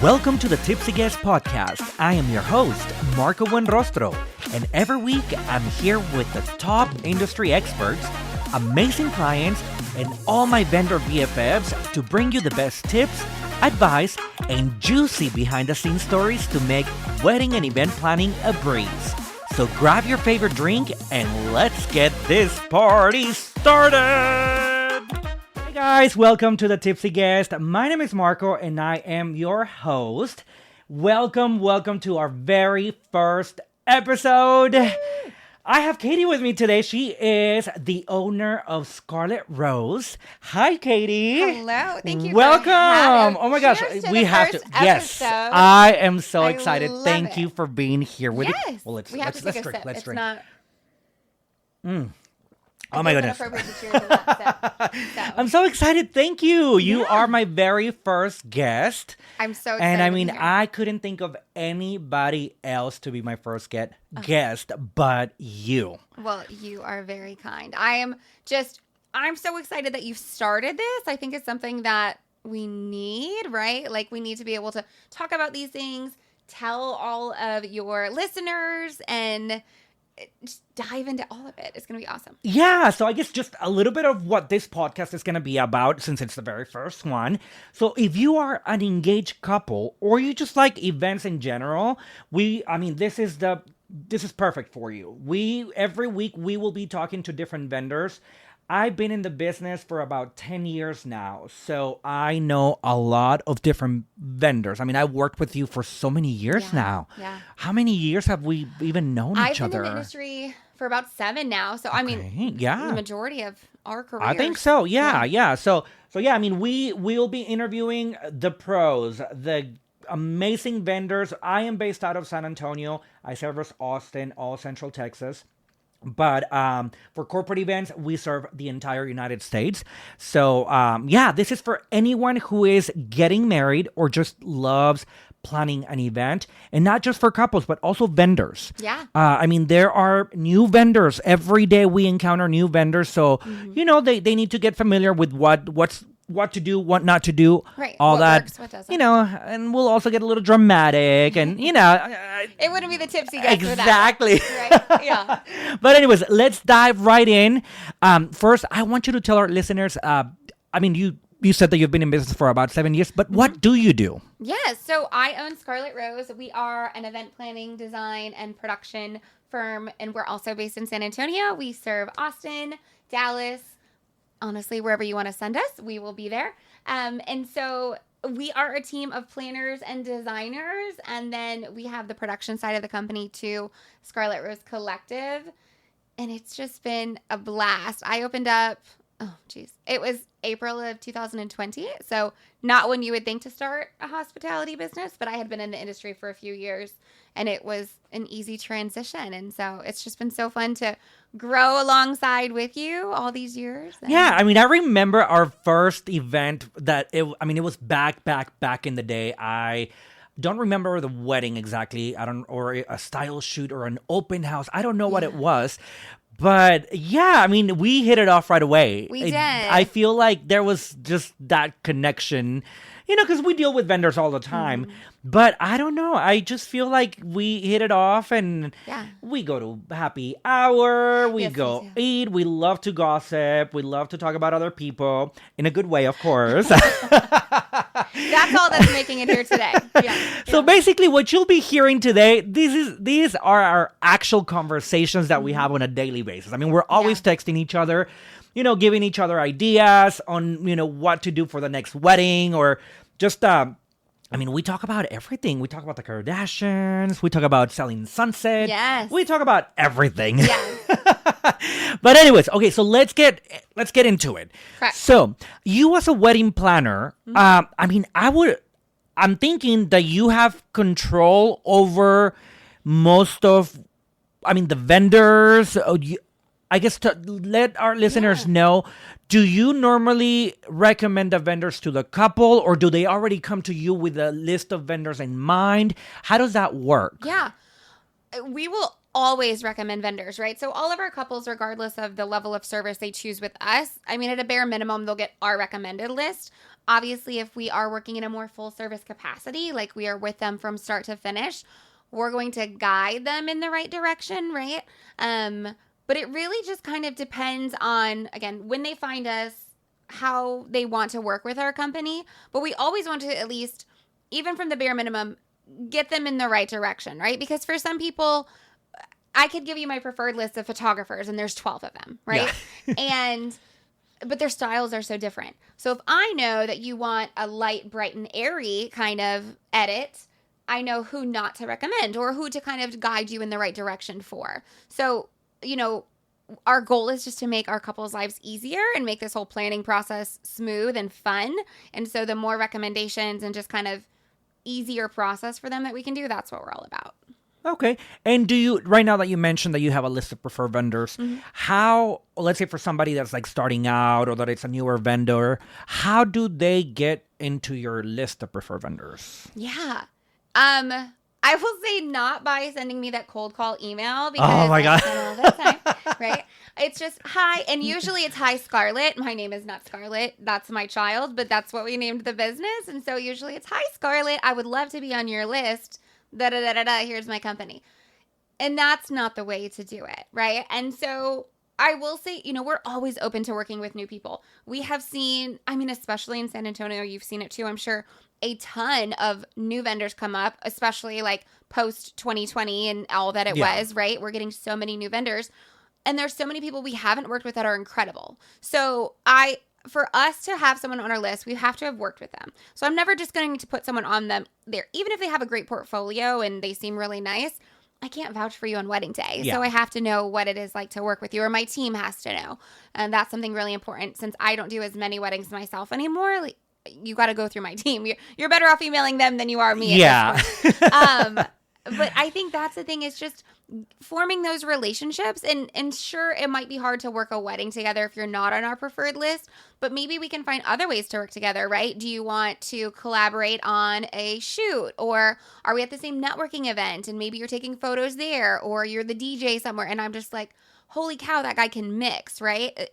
Welcome to the Tipsy Guest Podcast. I am your host, Marco Buenrostro, and every week I'm here with the top industry experts, amazing clients, and all my vendor BFFs to bring you the best tips, advice, and juicy behind-the-scenes stories to make wedding and event planning a breeze. So grab your favorite drink and let's get this party started! Hey guys, welcome to the Tipsy Guest. My name is Marco and I am your host. Welcome to our very first episode. I have Katy with me today. She is the owner of Scarlet Rose. Hi, Katy. Hello. Thank you. Welcome. Oh my gosh, we have to. Yes, I am so excited. Thank you for being here with us. Well, let's drink. Let's drink. Oh my goodness. I'm so excited. Thank you. You are my very first guest. I'm so excited. And I mean, I couldn't think of anybody else to be my first guest but you. Well, you are very kind. I'm so excited that you started this. I think it's something that we need, right? Like we need to be able to talk about these things, tell all of your listeners, and just dive into all of it. It's going to be awesome. Yeah, so I guess just a little bit of what this podcast is going to be about since it's the very first one. So if you are an engaged couple or you just like events in general, this is perfect for you. Every week we will be talking to different vendors. I've been in the business for about 10 years now, so I know a lot of different vendors. I mean, I've worked with you for so many years now. Yeah. How many years have we even known each other? I've been in the industry for about 7 now, so I mean, the majority of our careers. I think so, yeah. So yeah, I mean, we will be interviewing the pros, the amazing vendors. I am based out of San Antonio. I service Austin, all Central Texas. But for corporate events, we serve the entire United States. So, this is for anyone who is getting married or just loves planning an event. And not just for couples, but also vendors. Yeah. There are new vendors. Every day we encounter new vendors. So, they need to get familiar with what to do, what not to do, right? All what that, works, what doesn't. And we'll also get a little dramatic, and it wouldn't be the Tipsy Guest exactly. Without, right? Yeah. But anyways, let's dive right in. First, I want you to tell our listeners. You said that you've been in business for about 7 years, but what do you do? Yes, so I own Scarlet Rose. We are an event planning, design, and production firm, and we're also based in San Antonio. We serve Austin, Dallas. Honestly, wherever you want to send us, we will be there. And so we are a team of planners and designers. And then we have the production side of the company too, Scarlet Rose Collective. And it's just been a blast. I opened up, it was April of 2020. So not when you would think to start a hospitality business, but I had been in the industry for a few years and it was an easy transition. And so it's just been so fun to grow alongside with you all these years. Yeah, I remember our first event it was back in the day. I don't remember the wedding exactly. Or a style shoot or an open house. I don't know what it was. But yeah, we hit it off right away. We did. I feel like there was just that connection, because we deal with vendors all the time. Mm-hmm. But I don't know. I just feel like we hit it off and we go to happy hour. We go eat. We love to gossip. We love to talk about other people in a good way, of course. That's all that's making it here today. Yeah. So basically what you'll be hearing today, these are our actual conversations that we have on a daily basis. We're always texting each other, giving each other ideas on, what to do for the next wedding or just, we talk about everything. We talk about the Kardashians. We talk about selling sunset. Yes. We talk about everything. Yes. But anyways, okay, so let's get into it. Correct. So you as a wedding planner, I'm thinking that you have control over most of, the vendors. I guess to let our listeners know, do you normally recommend the vendors to the couple or do they already come to you with a list of vendors in mind? How does that work? Yeah. We will always recommend vendors, right? So all of our couples, regardless of the level of service they choose with us, at a bare minimum, they'll get our recommended list. Obviously, if we are working in a more full service capacity, like we are with them from start to finish, we're going to guide them in the right direction, right? But it really just kind of depends on, again, when they find us, how they want to work with our company. But we always want to at least, even from the bare minimum, get them in the right direction, right? Because for some people, I could give you my preferred list of photographers and there's 12 of them, right? Yeah. But their styles are so different. So if I know that you want a light, bright, and airy kind of edit, I know who not to recommend or who to kind of guide you in the right direction for. So, our goal is just to make our couples' lives easier and make this whole planning process smooth and fun. And so the more recommendations and just kind of easier process for them that we can do, that's what we're all about. Okay. And do you, right now that you mentioned that you have a list of preferred vendors, how, let's say for somebody that's like starting out or that it's a newer vendor, how do they get into your list of preferred vendors? Yeah. I will say not by sending me that cold call email because oh my God. I spend all that time, right? It's just, hi. And usually it's, hi, Scarlet. My name is not Scarlet. That's my child, but that's what we named the business. And so usually it's, hi, Scarlet. I would love to be on your list. Here's my company. And that's not the way to do it, right? And so I will say, we're always open to working with new people. We have seen, especially in San Antonio, you've seen it too, I'm sure, a ton of new vendors come up, especially like post 2020 and all that it was, right? We're getting so many new vendors. And there's so many people we haven't worked with that are incredible. So for us to have someone on our list, we have to have worked with them. So I'm never just going to put someone on them there. Even if they have a great portfolio and they seem really nice, I can't vouch for you on wedding day. Yeah. So I have to know what it is like to work with you, or my team has to know. And that's something really important since I don't do as many weddings myself anymore. Like, you got to go through my team. You're better off emailing them than you are me. Yeah. But I think that's the thing, is just forming those relationships. And sure, it might be hard to work a wedding together if you're not on our preferred list, but maybe we can find other ways to work together, right? Do you want to collaborate on a shoot, or are we at the same networking event and maybe you're taking photos there, or you're the DJ somewhere and I'm just like, holy cow, that guy can mix, right?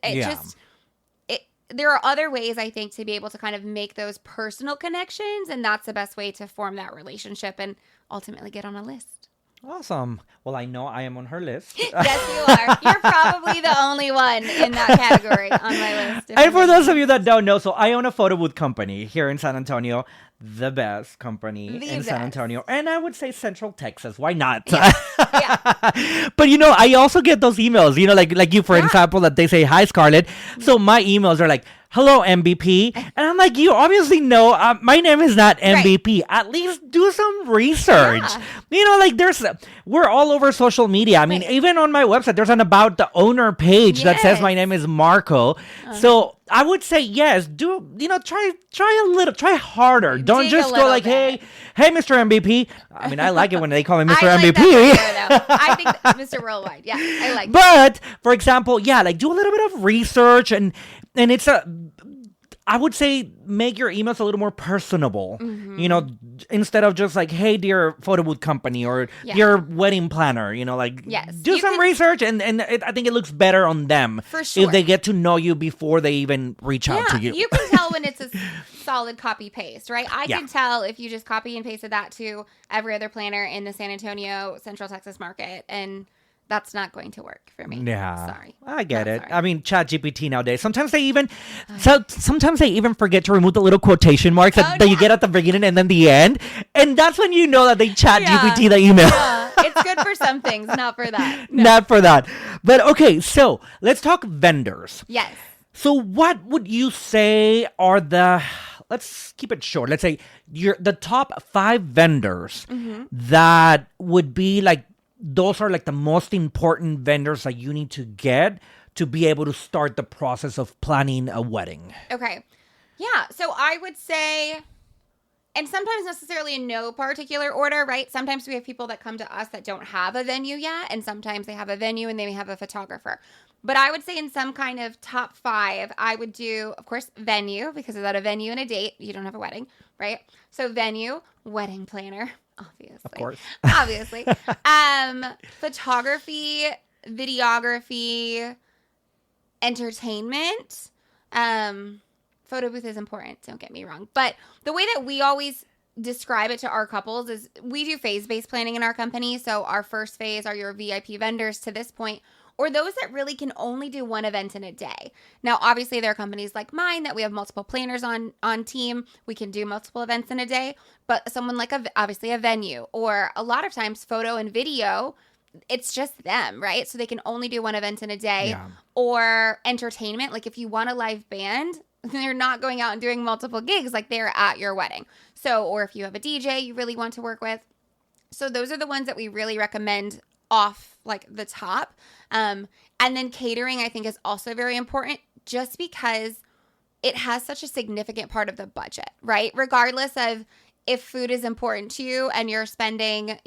There are other ways, I think, to be able to kind of make those personal connections, and that's the best way to form that relationship and ultimately get on a list. Awesome. Well, I know I am on her list. Yes, you are. You're probably the only one in that category on my list. And for those of you that don't know, so I own a photo booth company here in San Antonio. The best company in San Antonio. And I would say Central Texas. Why not? Yeah. But, I also get those emails, like you, for example, that they say, hi, Scarlett. So my emails are like, hello, MVP. And I'm like, you obviously know my name is not MVP. Right. At least do some research. Yeah. We're all over social media. I mean, even on my website, there's an about the owner page that says my name is Marco. So I would say, yes, try harder. Don't just go like, hey, Mr. MVP. I mean, I like it when they call me Mr. MVP. That I think Mr. Worldwide. Yeah, I like But, for example, do a little bit of research and it's I would say make your emails a little more personable, instead of just like, hey, dear photo booth company or dear wedding planner, do some research and I think it looks better on them for sure if they get to know you before they even reach out to you. You can tell when it's a solid copy paste, right? I can tell if you just copy and pasted that to every other planner in the San Antonio, Central Texas market, and that's not going to work for me. Yeah. Sorry. I get it. Sorry. I mean, ChatGPT nowadays, sometimes they even forget to remove the little quotation marks that you get at the beginning and then the end. And that's when you know that they ChatGPT the email. Yeah. It's good for some things, not for that. No. Not for that. But okay, so let's talk vendors. Yes. So what would you say are let's keep it short. Let's say the top 5 vendors that would be like, those are like the most important vendors that you need to get to be able to start the process of planning a wedding. Okay. Yeah. So I would say, and sometimes necessarily in no particular order, right? Sometimes we have people that come to us that don't have a venue yet, and sometimes they have a venue and they may have a photographer. But I would say in some kind of top 5, I would do, of course, venue, because without a venue and a date, you don't have a wedding, right? So venue, wedding planner. Obviously. Of course. Obviously. Photography, videography, entertainment, photo booth is important. Don't get me wrong. But the way that we always describe it to our couples is we do phase-based planning in our company. So our first phase are your VIP vendors to this point, or those that really can only do one event in a day. Now, obviously, there are companies like mine that we have multiple planners on team. We can do multiple events in a day. But someone like obviously a venue, or a lot of times photo and video, it's just them, right? So they can only do one event in a day. Yeah. Or entertainment. Like if you want a live band, they're not going out and doing multiple gigs, like they're at your wedding. So, or if you have a DJ you really want to work with. So those are the ones that we really recommend off like the top. And then catering, I think, is also very important just because it has such a significant part of the budget, right? Regardless of if food is important to you and you're spending,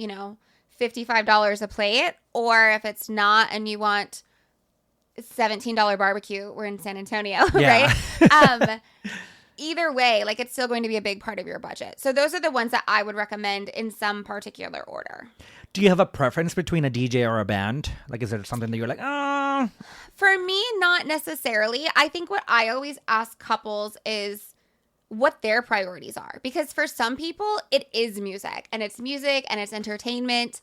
$55 a plate, or if it's not and you want $17 barbecue. We're in San Antonio, yeah. right? Either way, like it's still going to be a big part of your budget. So those are the ones that I would recommend in some particular order. Do you have a preference between a DJ or a band? Like, is there something that you're like, oh? For me, not necessarily. I think what I always ask couples is what their priorities are. Because for some people, it is music and it's entertainment.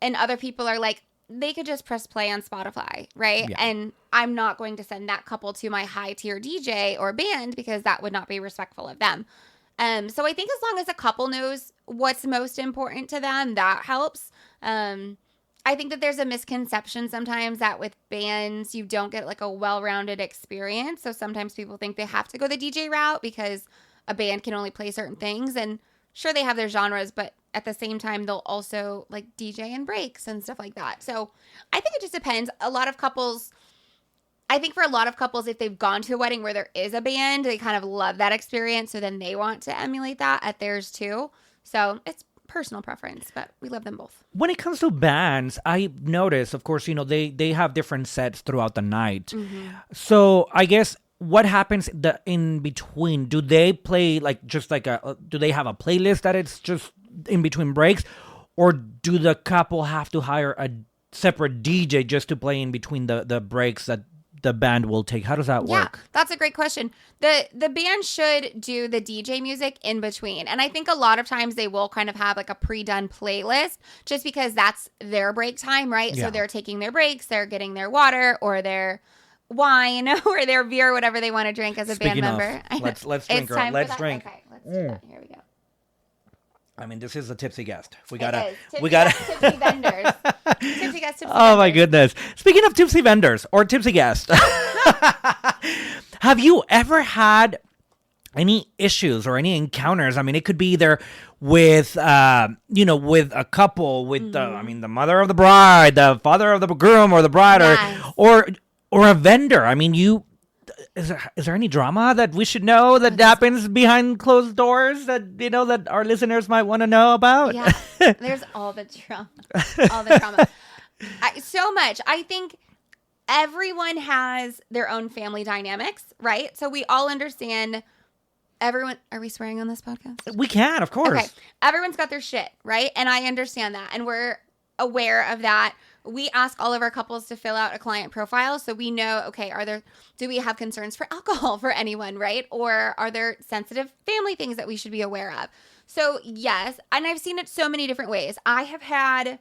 And other people are like, they could just press play on Spotify, right? Yeah. And I'm not going to send that couple to my high tier DJ or band because that would not be respectful of them. So I think as long as a couple knows what's most important to them, that helps. I think that there's a misconception sometimes that with bands, you don't get like a well-rounded experience. So sometimes people think they have to go the DJ route because a band can only play certain things. And sure, they have their genres, but at the same time, they'll also like DJ and breaks and stuff like that. So I think it just depends. I think for a lot of couples, if they've gone to a wedding where there is a band, they kind of love that experience. So then they want to emulate that at theirs too. So it's personal preference, but we love them both. When it comes to bands, I notice, of course, they have different sets throughout the night. Mm-hmm. So I guess what happens in between? Do they play do they have a playlist that it's just in between breaks? Or do the couple have to hire a separate DJ just to play in between the breaks that the band will take? How does that work? Yeah, that's a great question. The band should do the DJ music in between. And I think a lot of times they will kind of have like a pre-done playlist just because that's their break time, right? Yeah. So they're taking their breaks, they're getting their water or their wine or their beer, whatever they want to drink as a band member. Let's drink, girl. Let's drink. Okay, let's do that. Here we go. I mean, this is a Tipsy Guest. Tipsy vendors. Tipsy Guest. Oh my goodness! Speaking of Tipsy vendors or Tipsy Guest, have you ever had any issues or any encounters? I mean, it could be either with with a couple, with the mother of the bride, the father of the groom, or the bride, yes. or a vendor. I mean, Is there any drama that we should know that happens behind closed doors that our listeners might want to know about? Yeah, there's all the drama. So much. I think everyone has their own family dynamics, right? So we all understand everyone. Are we swearing on this podcast? We can, of course. Okay. Everyone's got their shit, right? And I understand that. And we're aware of that. We ask all of our couples to fill out a client profile so we know, okay, do we have concerns for alcohol for anyone, right? Or are there sensitive family things that we should be aware of? So yes, and I've seen it so many different ways. I have had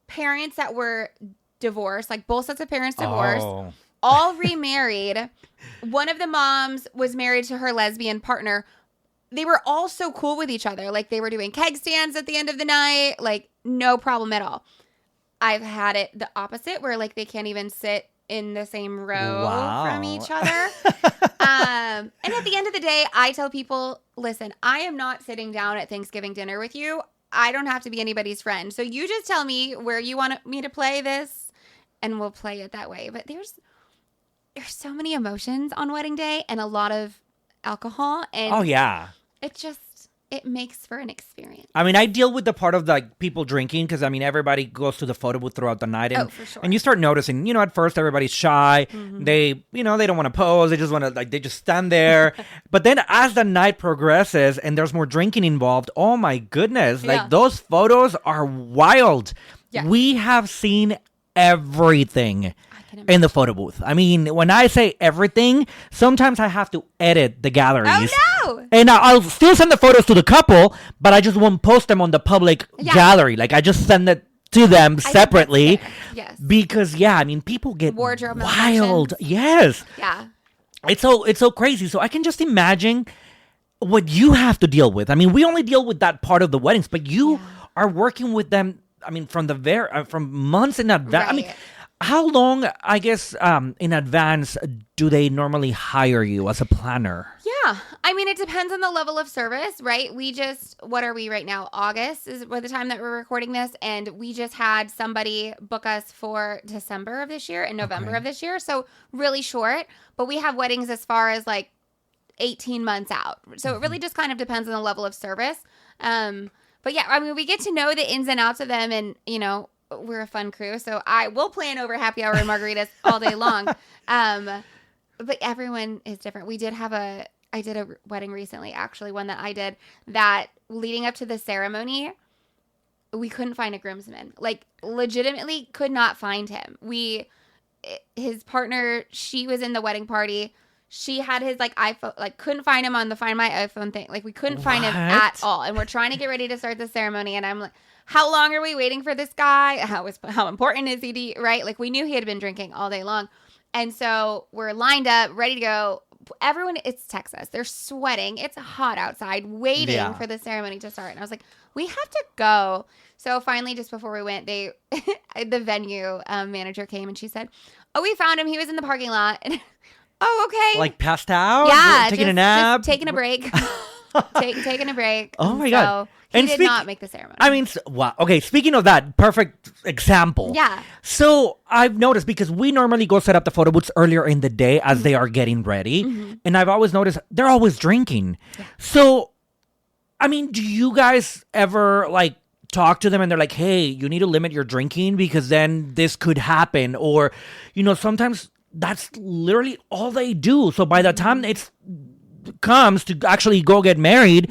parents that were divorced, like both sets of parents divorced, all remarried. One of the moms was married to her lesbian partner. They were all so cool with each other. Like they were doing keg stands at the end of the night, like no problem at all. I've had it the opposite where like they can't even sit in the same row from each other. And at the end of the day, I tell people, listen, I am not sitting down at Thanksgiving dinner with you. I don't have to be anybody's friend. So you just tell me where you want me to play this and we'll play it that way. But there's so many emotions on wedding day and a lot of alcohol. And oh, yeah. It makes for an experience. I mean, I deal with the part of like people drinking because, I mean, everybody goes to the photo booth throughout the night. And, for sure. And you start noticing, at first everybody's shy. Mm-hmm. They don't want to pose. They just want to, they just stand there. But then as the night progresses and there's more drinking involved, oh my goodness, those photos are wild. Yeah. We have seen everything. can imagine. in the photo booth. I mean, when I say everything, sometimes I have to edit the galleries. Oh, no! And I'll still send the photos to the couple, but I just won't post them on the public gallery. Like, I just send it to them separately. Yes. Because, I mean, people get Wardrobe wild. Yes. Yeah. It's so crazy. So I can just imagine what you have to deal with. I mean, we only deal with that part of the weddings, but you are working with them. I mean, from months in advance. Right. I mean, how long, I guess, in advance do they normally hire you as a planner? Yeah. I mean, it depends on the level of service, right? What are we right now? August is by the time that we're recording this. And we just had somebody book us for December of this year and November of this year. So really short. But we have weddings as far as like 18 months out. So it really just kind of depends on the level of service. But yeah, I mean, we get to know the ins and outs of them, and, you know, we're a fun crew. So I will plan over happy hour and margaritas all day long. But everyone is different. I did a wedding recently, actually, one that I did that leading up to the ceremony, we couldn't find a groomsman. Like, legitimately could not find him. His partner, she was in the wedding party. She had his like iPhone, like couldn't find him on the Find My iPhone thing. Like, we couldn't find him at all. And we're trying to get ready to start the ceremony. And I'm like, how long are we waiting for this guy? How important is he to, right? Like, we knew he had been drinking all day long. And so we're lined up, ready to go. Everyone, it's Texas. They're sweating. It's hot outside, waiting for the ceremony to start. And I was like, we have to go. So finally, just before we went, the venue manager came and she said, oh, we found him. He was in the parking lot. And, oh, okay. Like passed out? Yeah. Taking a nap? Just taking a break. Taking a break. Oh, my God. He did not make the ceremony. I mean, wow. Okay, speaking of that, perfect example. Yeah. So I've noticed, because we normally go set up the photo booths earlier in the day as they are getting ready. Mm-hmm. And I've always noticed they're always drinking. Yeah. So, I mean, do you guys ever, like, talk to them and they're like, hey, you need to limit your drinking because then this could happen? Or, you know, sometimes that's literally all they do. So by the time it comes to actually go get married,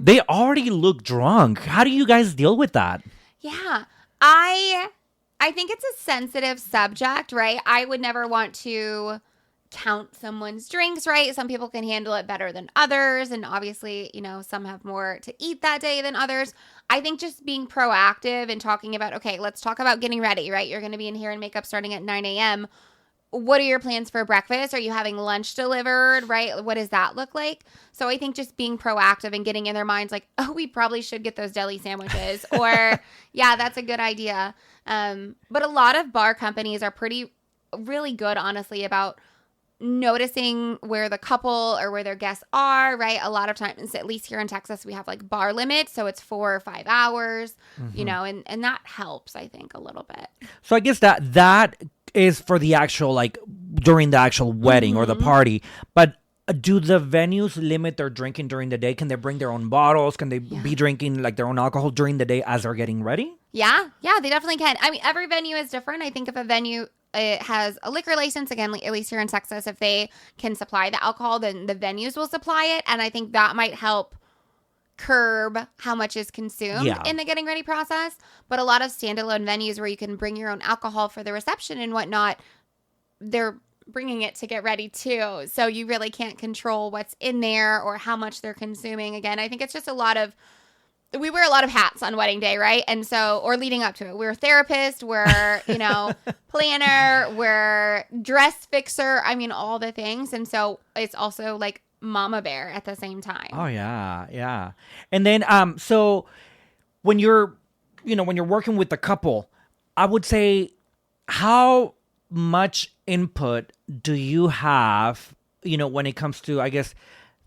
they already look drunk. How do you guys deal with that? Yeah. I think it's a sensitive subject, right? I would never want to count someone's drinks, right? Some people can handle it better than others. And obviously, you know, some have more to eat that day than others. I think just being proactive and talking about, okay, let's talk about getting ready, right? You're going to be in hair and makeup starting at 9 a.m. What are your plans for breakfast? Are you having lunch delivered, right? What does that look like? So I think just being proactive and getting in their minds like, oh, we probably should get those deli sandwiches, or yeah, that's a good idea. But a lot of bar companies are really good, honestly, about noticing where the couple or where their guests are, right? A lot of times, at least here in Texas, we have like bar limits. So it's 4 or 5 hours, you know, and that helps, I think, a little bit. So I guess that is for the actual, like, during the actual wedding or the party. But do the venues limit their drinking during the day? Can they bring their own bottles? Can they be drinking like their own alcohol during the day as they're getting ready? Yeah, they definitely can. I mean, every venue is different. I think if a venue has a liquor license, again, at least here in Texas, if they can supply the alcohol, then the venues will supply it. And I think that might help curb how much is consumed in the getting ready process. But a lot of standalone venues where you can bring your own alcohol for the reception and whatnot, they're bringing it to get ready too. So you really can't control what's in there or how much they're consuming. Again, I think it's just we wear a lot of hats on wedding day, right? And so, or leading up to it, we're a therapist, we're, you know, planner, we're dress fixer. I mean, all the things. And so it's also like mama bear at the same time. Oh yeah. And then so when you're working with the couple, I would say, how much input do you have, you know, when it comes to, I guess,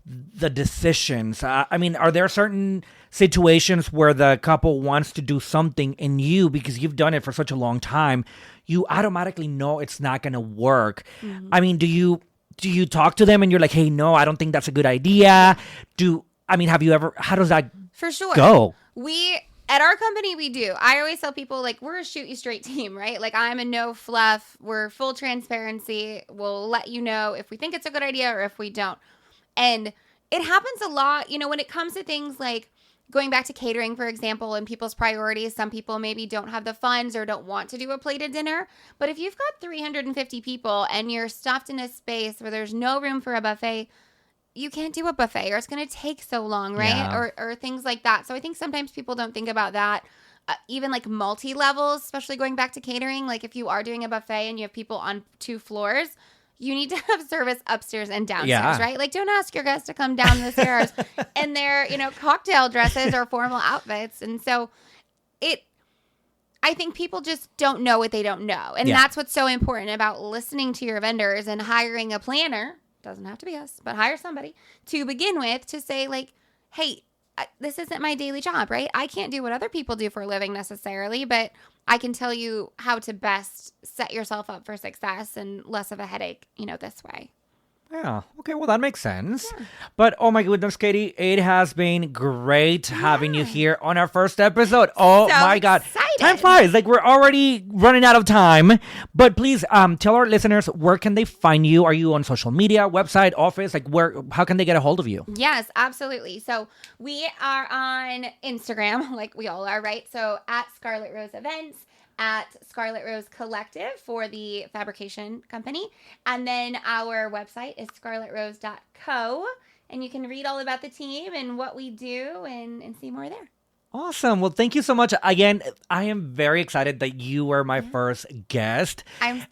the decisions? I mean, are there certain situations where the couple wants to do something and you, because you've done it for such a long time, you automatically know it's not going to work? I mean, do you talk to them and you're like, hey, no, I don't think that's a good idea? Have you ever, how does that for sure go? At our company, we do. I always tell people, like, we're a shoot you straight team, right? Like, I'm a no fluff. We're full transparency. We'll let you know if we think it's a good idea or if we don't. And it happens a lot, you know, when it comes to things like going back to catering, for example, and people's priorities, some people maybe don't have the funds or don't want to do a plated dinner. But if you've got 350 people and you're stuffed in a space where there's no room for a buffet, you can't do a buffet, or it's going to take so long, right? Yeah. Or things like that. So I think sometimes people don't think about that. Even like multi-levels, especially going back to catering. Like if you are doing a buffet and you have people on 2 floors, you need to have service upstairs and downstairs, right? Like don't ask your guests to come down the stairs in their, cocktail dresses or formal outfits. And so I think people just don't know what they don't know. And that's what's so important about listening to your vendors and hiring a planner. Doesn't have to be us, but hire somebody to begin with to say like, hey, this isn't my daily job, right? I can't do what other people do for a living necessarily, but I can tell you how to best set yourself up for success and less of a headache, this way. Yeah. Okay. Well, that makes sense. Yeah. But oh my goodness, Katy, it has been great having you here on our first episode. Oh so my God. Excited. Time flies. Like we're already running out of time. But please tell our listeners, where can they find you? Are you on social media, website, office? Like how can they get a hold of you? Yes, absolutely. So we are on Instagram, like we all are, right? So at Scarlet Rose Events, at Scarlet Rose Collective for the fabrication company. And then our website is scarletrose.co. And you can read all about the team and what we do and see more there. Awesome. Well, thank you so much. Again, I am very excited that you were my first guest.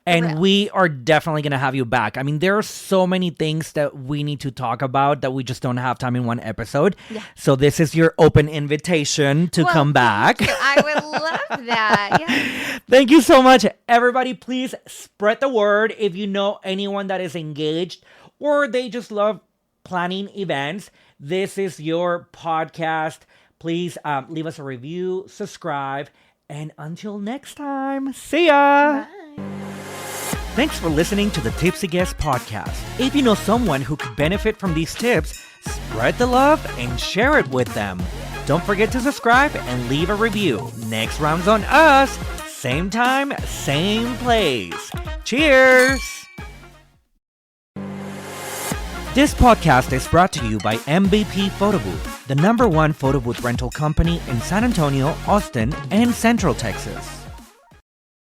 And we are definitely going to have you back. I mean, there are so many things that we need to talk about that we just don't have time in one episode. Yeah. So this is your open invitation to come back. I would love that. Yeah. Thank you so much. Everybody, please spread the word. If you know anyone that is engaged or they just love planning events, this is your podcast. Please leave us a review, subscribe, and until next time, see ya! Bye. Thanks for listening to the Tipsy Guest Podcast. If you know someone who could benefit from these tips, spread the love and share it with them. Don't forget to subscribe and leave a review. Next round's on us. Same time, same place. Cheers! This podcast is brought to you by MVP Photo Booth, the #1 photo booth rental company in San Antonio, Austin, and Central Texas.